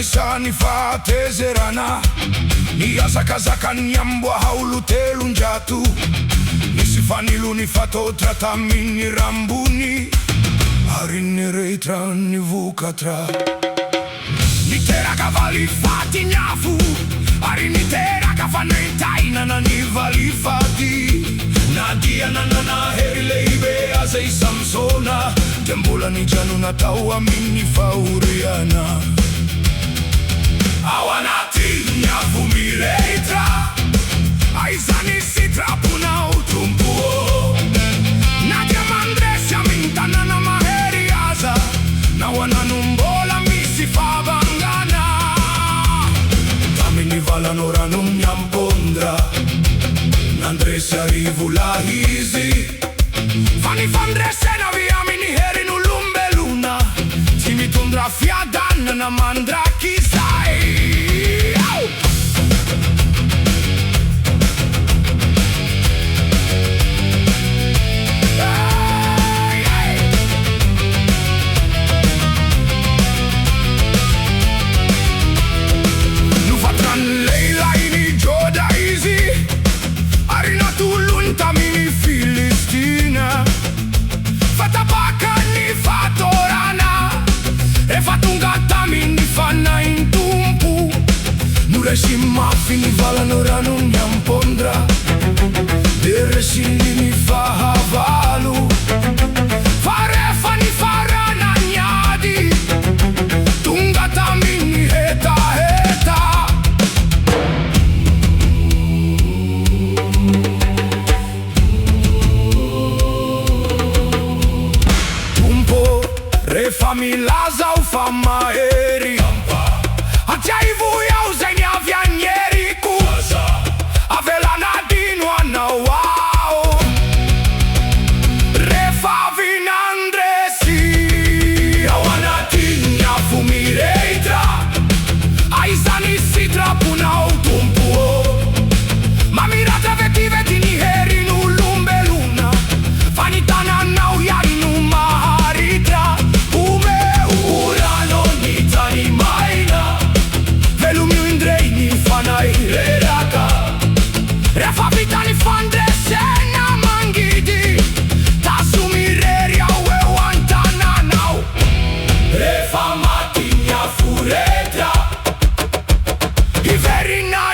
kanisa nifatezerana niyazakazaka nyambwa haulutelu njatu nisifanilu nifato tratamini rambuni arinereitra nivukatra nitera kavali fati nyafu arinitera kafanetaina na nivali fati nadia nanana herile ibe azei samsona tembula ni janu na tawa mini fauriana awanati nyafu mileitra aizani sitra puna utumpuo nadia mandresha mintana na maheri aza na wananumbola misi fabangana tamini vala noranum nyampondra nandresha rivula hizi fani fandresena viamini heri nulumbe luna timitundra fiadan na mandra kizai Resi mafini vala noranum nyampondra deresini ni fahavalu farefa ni farana nyadi tungata mini heta heta tumpo refa milaza ufamaeri ajaivu ya uzeni avianyeriku avela nadinwa na wao refa vinandresi awanatinya fumireitra aizani sitra puna utumpuo mamirata veti ni heri nulumbe luna fanitana na uyarinu maharitra ume urano nitani maina Velumiu indrei ni fanai reraka refa vitani fandresena mangidi tasumireria we wantananau refa matinya furetra iverina